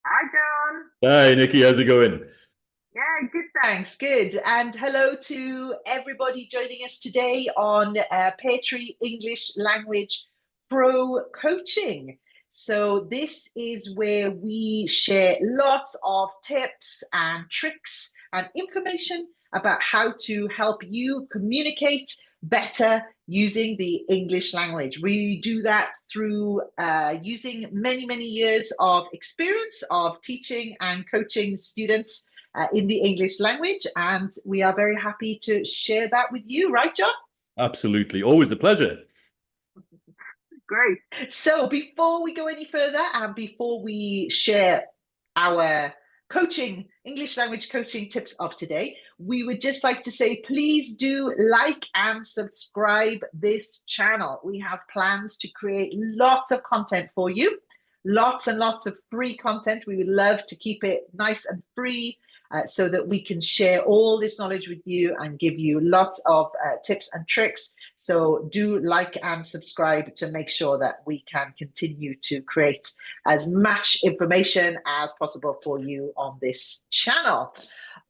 Hi, John. Hi, Nicky. How's it going? Yeah, good, thanks. Good. And hello to everybody joining us today on Peartree English Language Pro Coaching. So, this is where we share lots of tips and tricks and information about how to help you communicate better using the English language. We do that through using many, many years of experience of teaching and coaching students in the English language. And we are very happy to share that with you, right, John? Absolutely. Always a pleasure. Great. So before we go any further and before we share our coaching, English language coaching tips of today, we would just like to say, please do like and subscribe this channel. We have plans to create lots of content for you, lots and lots of free content. We would love to keep it nice and free so that we can share all this knowledge with you and give you lots of tips and tricks. So do like and subscribe to make sure that we can continue to create as much information as possible for you on this channel.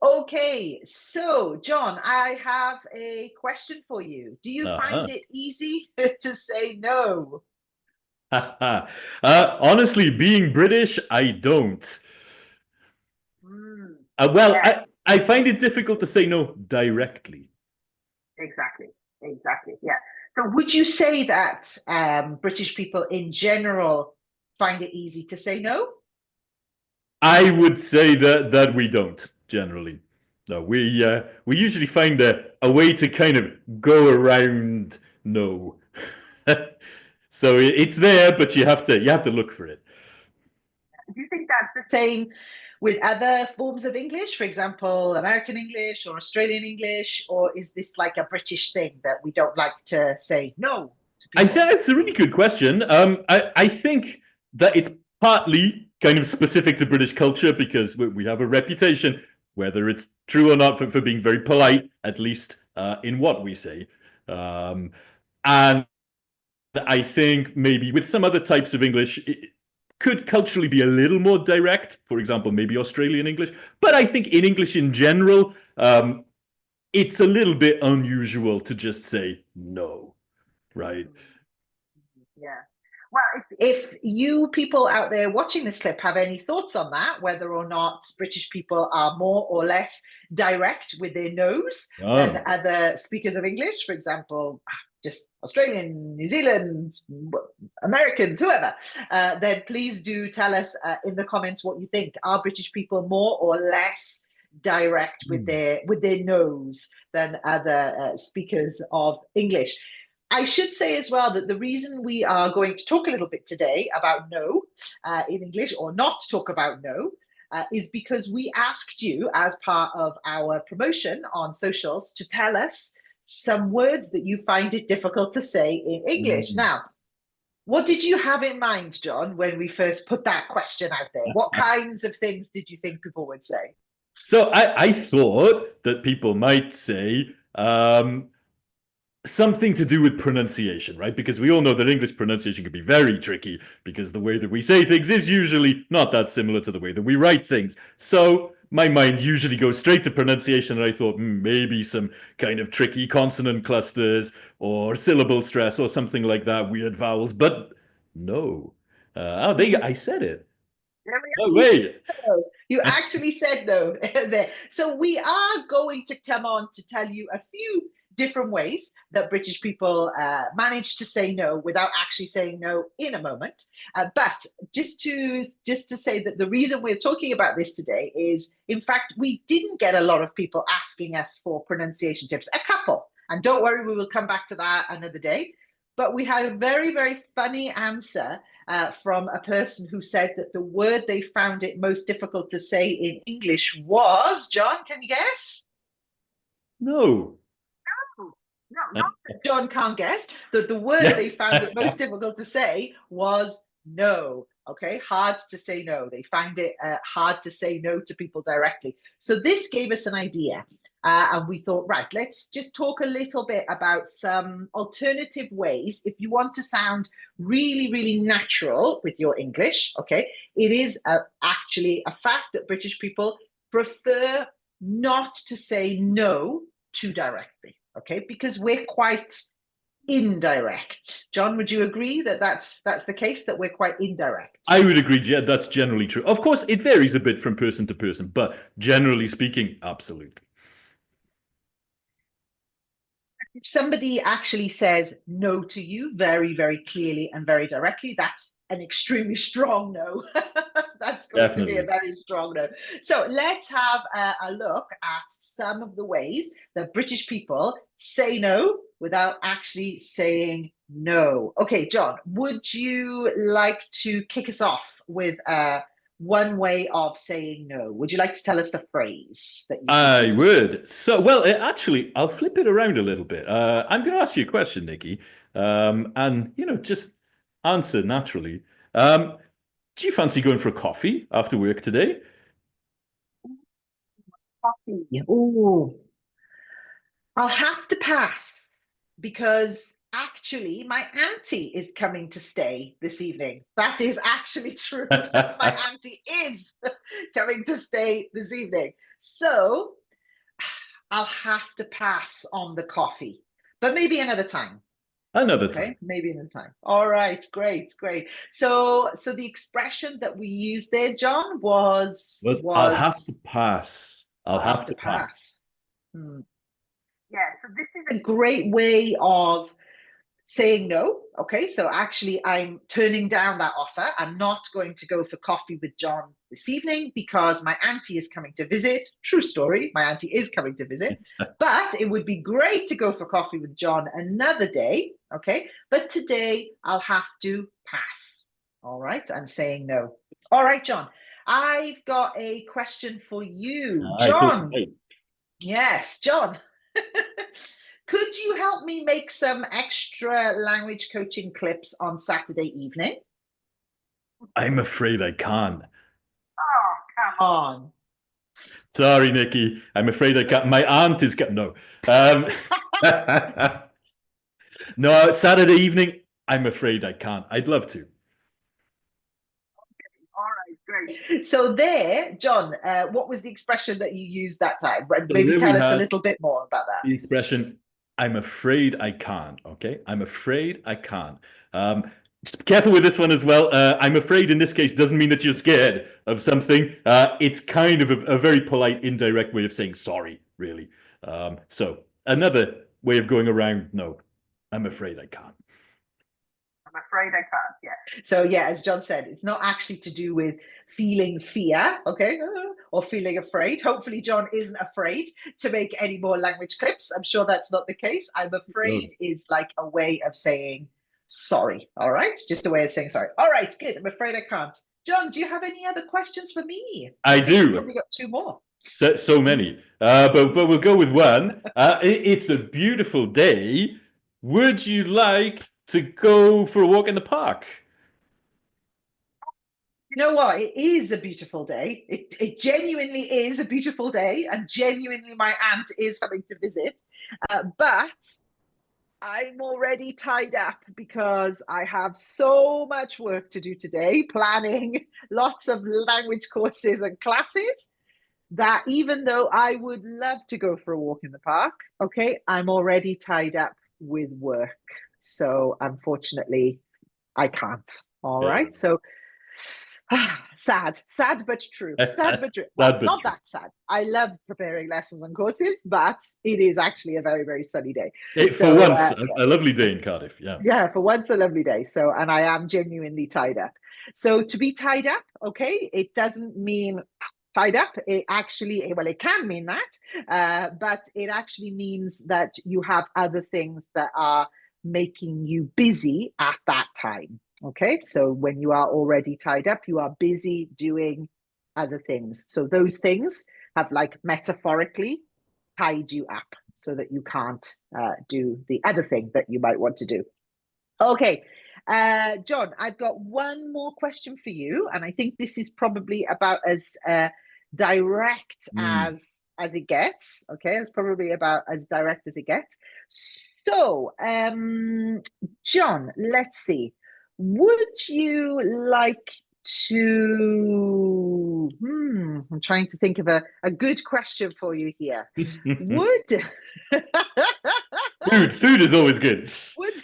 Okay, so John, I have a question for you. Do you find Uh-huh. it easy to say no? Honestly, being British, I don't. Mm, Well, yeah, I find it difficult to say no directly. exactly. Exactly. Yeah. So would you say that British people in general find it easy to say no? I would say that we don't generally. No, we usually find a way to kind of go around no. So it's there, but you have to look for it. Do you think that's the same with other forms of English, for example, American English or Australian English, or is this like a British thing that we don't like to say no to I people? think it's a really good question. I think that it's partly kind of specific to British culture because we have a reputation, whether it's true or not, for being very polite, at least in what we say. Um, and I think maybe with some other types of English, it could culturally be a little more direct. For example, maybe Australian English. But I think in English in general, it's a little bit unusual to just say no, right? Yeah. Well, if you people out there watching this clip have any thoughts on that, whether or not British people are more or less direct with their no's than Oh. other speakers of English, for example, just Australian, New Zealand, Americans, whoever, then please do tell us in the comments what you think. Are British people more or less direct with their no's than other speakers of English? I should say as well that the reason we are going to talk a little bit today about no in English, or not talk about no, is because we asked you as part of our promotion on socials to tell us some words that you find it difficult to say in English. Mm. Now, what did you have in mind, John, when we first put that question out there? What kinds of things did you think people would say? So I thought that people might say something to do with pronunciation, right? Because we all know that English pronunciation can be very tricky because the way that we say things is usually not that similar to the way that we write things. So my mind usually goes straight to pronunciation, and I thought maybe some kind of tricky consonant clusters or syllable stress or something like that, weird vowels. But no. I said it. There we No are. You way. said no. You actually said no there. So we are going to come on to tell you a few different ways that British people manage to say no without actually saying no in a moment. But just to say that the reason we're talking about this today is, in fact, we didn't get a lot of people asking us for pronunciation tips. A couple, and don't worry, we will come back to that another day. But we had a very, very funny answer from a person who said that the word they found it most difficult to say in English was, John, can you guess? No. No, not that John can't guess. The word Yeah. they found it most difficult to say was no. Okay, hard to say no. They find it hard to say no to people directly. So this gave us an idea. And we thought, right, let's just talk a little bit about some alternative ways if you want to sound really, really natural with your English. Okay, it is actually a fact that British people prefer not to say no too directly. Okay, because we're quite indirect. John, would you agree that that's the case, that we're quite indirect? I would agree. That's generally true. Of course, it varies a bit from person to person, but generally speaking, absolutely. If somebody actually says no to you very, very clearly and very directly, that's an extremely strong no. That's going to be a very strong no. So let's have a look at some of the ways that British people say no without actually saying no. Okay, John, would you like to kick us off with one way of saying no? Would you like to tell us the phrase that you I would. So, well, actually, I'll flip it around a little bit. I'm going to ask you a question, Nikki, and just answer naturally. Do you fancy going for a coffee after work today? Coffee. Oh, I'll have to pass because actually my auntie is coming to stay this evening. That is actually true. My auntie is coming to stay this evening. So I'll have to pass on the coffee, but maybe another time. Another Okay, time. maybe another time. All right, great, great. So the expression that we used there, John, was I'll have to pass. I'll have to pass. pass. Hmm. Yeah, so this is a great way of saying no. Okay, so actually, I'm turning down that offer. I'm not going to go for coffee with John this evening because my auntie is coming to visit. True story, my auntie is coming to visit. But it would be great to go for coffee with John another day. Okay, but today I'll have to pass. All right, I'm saying no. All right, John, I've got a question for you. John. Yes, John. Could you help me make some extra language coaching clips on Saturday evening? I'm afraid I can't. Oh, come on. Sorry, Nikki. I'm afraid I can't. My aunt is no. No, Saturday evening. I'm afraid I can't. I'd love to. All right, great. So there, John, what was the expression that you used that time? Maybe tell us a little bit more about that. The expression, I'm afraid I can't. Okay, I'm afraid I can't. Just be careful with this one as well. I'm afraid in this case doesn't mean that you're scared of something. It's kind of a very polite, indirect way of saying sorry, really. So another way of going around, no, I'm afraid I can't. I'm afraid I can't. Yeah. So yeah, as John said, it's not actually to do with feeling fear, okay, or feeling afraid. Hopefully, John isn't afraid to make any more language clips. I'm sure that's not the case. I'm afraid is like a way of saying sorry. All right, just a way of saying sorry. All right, good. I'm afraid I can't. John, do you have any other questions for me? I do. We've probably got two more. So many, but we'll go with one. It's a beautiful day. Would you like to go for a walk in the park? You know what? It is a beautiful day. It genuinely is a beautiful day, and genuinely, my aunt is coming to visit. But I'm already tied up because I have so much work to do today, planning lots of language courses and classes, that even though I would love to go for a walk in the park, okay, I'm already tied up with work. So unfortunately, I can't. All right. So sad but true. Sad but true. Well, not that sad. I love preparing lessons and courses, but it is actually a very, very sunny day. For once, a lovely day in Cardiff. Yeah. Yeah, for once, a lovely day. So, and I am genuinely tied up. So to be tied up, okay, it doesn't mean tied up. It actually, well, it can mean that, but it actually means that you have other things that are making you busy at that time. Okay, so when you are already tied up, you are busy doing other things. So those things have like metaphorically tied you up so that you can't do the other thing that you might want to do. Okay, John, I've got one more question for you, and I think this is probably about as direct as as it gets. Okay, it's probably about as direct as it gets. So, Jon, let's see. Would you like to? I'm trying to think of a good question for you here. Would Food is always good. would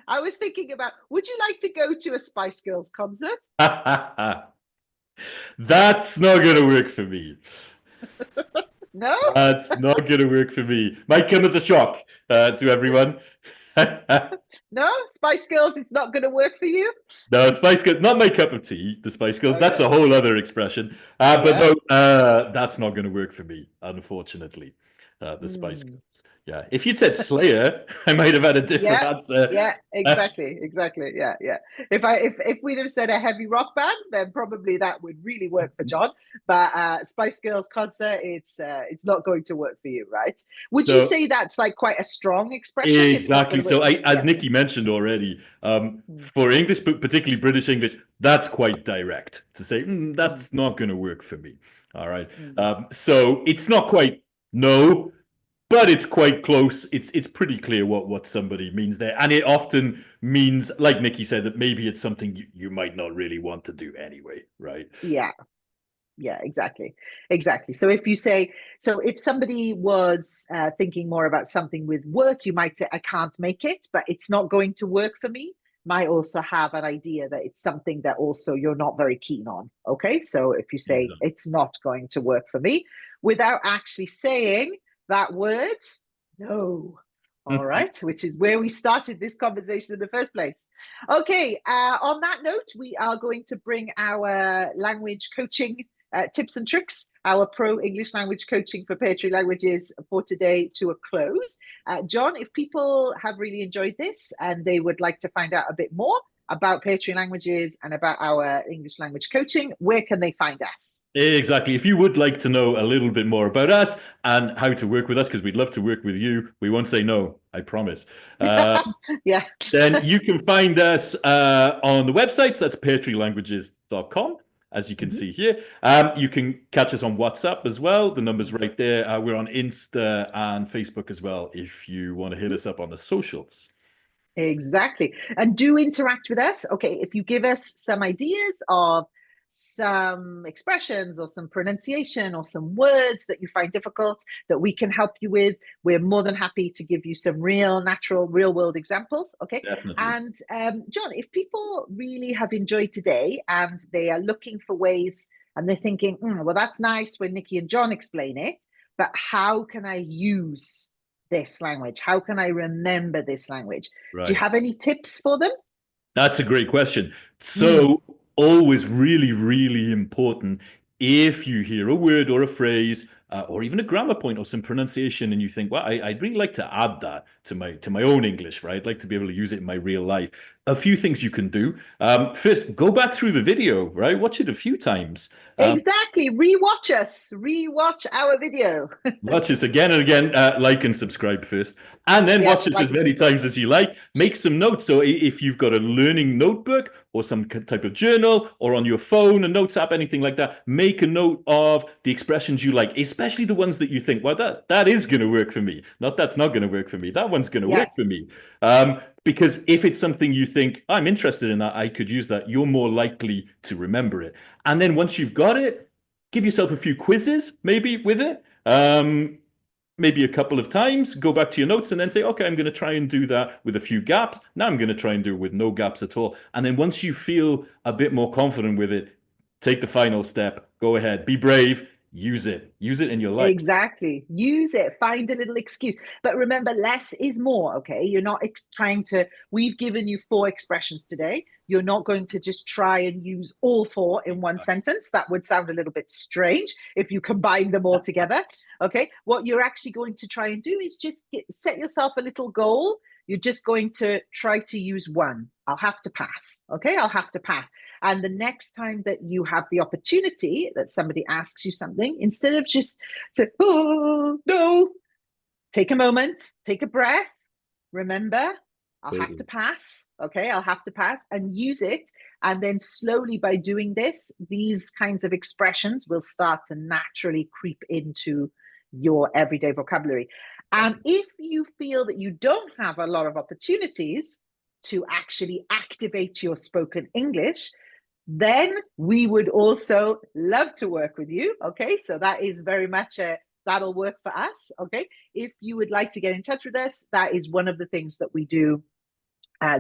I was thinking about, would you like to go to a Spice Girls concert? That's not gonna work for me. No? That's not gonna work for me. Might come as a shock to everyone. No? Spice Girls, it's not going to work for you? No, Spice Girls, not my cup of tea, the Spice Girls. That's Okay. a whole other expression. But Yeah. no, that's not going to work for me, unfortunately. The Spice Girls. Yeah. If you'd said Slayer, I might have had a different Yeah. answer. Yeah, exactly. Yeah, yeah. If we'd have said a heavy rock band, then probably that would really work for Jon. But Spice Girls concert, it's not going to work for you, right? Would you So say that's like quite a strong expression? It's not exactly. going to work. So as Yeah. Nicky mentioned already, for English, but particularly British English, that's quite direct to say, that's not going to work for me. All right. So it's not quite no, but it's quite close. It's pretty clear what somebody means there, and it often means, like Nicky said, that maybe it's something you might not really want to do anyway, right? Yeah. Yeah, exactly. So if somebody was thinking more about something with work, you might say, I can't make it, but it's not going to work for me. Might also have an idea that it's something that also you're not very keen on. Okay. So if you say it's not going to work for me without actually saying that word, no. All right, which is where we started this conversation in the first place. Okay, on that note, we are going to bring our language coaching tips and tricks, our pro English language coaching for poetry languages for today to a close. Jon, if people have really enjoyed this and they would like to find out a bit more about poetry languages and about our English language coaching, where can they find us? Exactly. If you would like to know a little bit more about us and how to work with us, because we'd love to work with you, we won't say no, I promise. Yeah. Then you can find us on the websites. That's poetrylanguages.com, as you can see here. You can catch us on WhatsApp as well. The number's right there. We're on Insta and Facebook as well if you want to hit us up on the socials. Exactly. And do interact with us. Okay, if you give us some ideas of some expressions or some pronunciation or some words that you find difficult that we can help you with, we're more than happy to give you some real, natural, real world examples. Okay. Definitely. And Jon, if people really have enjoyed today and they are looking for ways and they're thinking, well, that's nice when Nicky and Jon explain it, but how can I use this language? How can I remember this language? Right. Do you have any tips for them? That's a great question. So always really, really important if you hear a word or a phrase or even a grammar point or some pronunciation and you think, well, I'd really like to add that to my own English, right? I'd like to be able to use it in my real life. A few things you can do. First, go back through the video, right? Watch it a few times. Exactly. Rewatch us. Rewatch our video. Watch us again and again. Like and subscribe first. And then watch us as many times as you like. Make some notes. So if you've got a learning notebook or some type of journal or on your phone, a notes app, anything like that, make a note of the expressions you like, especially the ones that you think, well, that is going to work for me. Not that's not going to work for me. That one's going to work for me. Because if it's something you think, I'm interested in that, I could use that, you're more likely to remember it. And then once you've got it, give yourself a few quizzes, maybe with it. Maybe a couple of times, go back to your notes and then say, okay, I'm going to try and do that with a few gaps. Now I'm going to try and do it with no gaps at all. And then once you feel a bit more confident with it, take the final step, go ahead, be brave, use it in your life. Exactly. Use it. Find a little excuse. But remember, less is more, okay? You're not trying to, we've given you 4 expressions today. You're not going to just try and use all 4 in one sentence. That would sound a little bit strange if you combine them all together, okay? What you're actually going to try and do is just set yourself a little goal. You're just going to try to use 1. I'll have to pass, okay? I'll have to pass. And the next time that you have the opportunity that somebody asks you something, instead of just say, oh, no, take a moment, take a breath. Remember, I'll have to pass. Okay, I'll have to pass and use it. And then slowly by doing this, these kinds of expressions will start to naturally creep into your everyday vocabulary. And if you feel that you don't have a lot of opportunities to actually activate your spoken English, then we would also love to work with you. Okay, so that is very much that'll work for us. Okay, if you would like to get in touch with us, that is one of the things that we do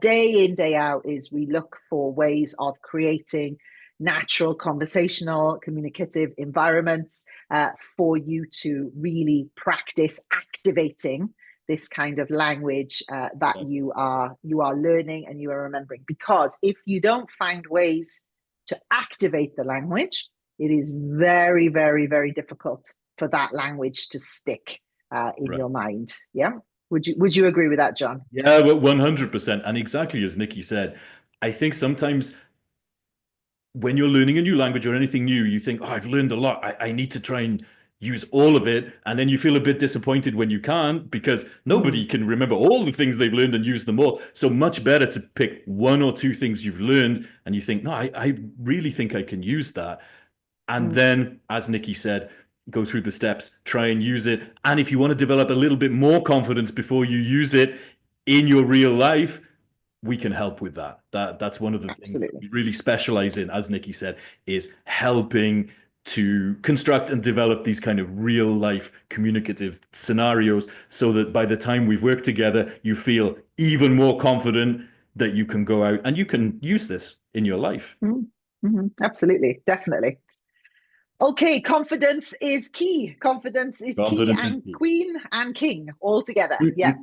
day in, day out, is we look for ways of creating natural conversational communicative environments for you to really practice activating this kind of language that you are learning and you are remembering. Because if you don't find ways to activate the language, it is very, very, very difficult for that language to stick in your mind. Yeah. Would you agree with that, Jon? Yeah, but 100%. And exactly as Nicky said, I think sometimes when you're learning a new language or anything new, you think, oh, I've learned a lot. I need to try and use all of it. And then you feel a bit disappointed when you can't, because nobody can remember all the things they've learned and use them all. So much better to pick one or two things you've learned and you think, no, I really think I can use that. And then, as Nicky said, go through the steps, try and use it. And if you want to develop a little bit more confidence before you use it in your real life, we can help with that. That's one of the things that we really specialize in, as Nicky said, is helping to construct and develop these kind of real life communicative scenarios so that by the time we've worked together, you feel even more confident that you can go out and you can use this in your life. Absolutely, definitely. Okay, confidence is key. Confidence is key, and queen and king all together. Yeah.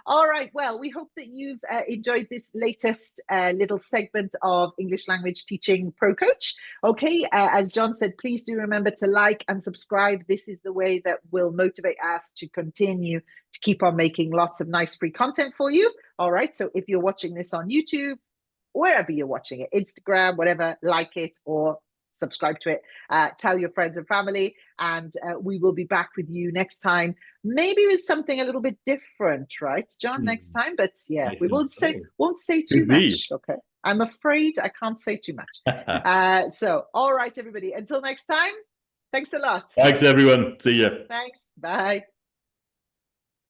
All right. Well, we hope that you've enjoyed this latest little segment of English Language Teaching Pro Coach. Okay, as Jon said, please do remember to like and subscribe. This is the way that will motivate us to continue to keep on making lots of nice free content for you. All right. So if you're watching this on YouTube, wherever you're watching it, Instagram, whatever, like it or subscribe to it, tell your friends and family, and we will be back with you next time, maybe with something a little bit different, right, Jon, next time? But yeah, we won't say too much. Okay, I'm afraid I can't say too much. So all right, everybody, until next time, thanks a lot. Thanks, everyone. See you. Thanks. Bye.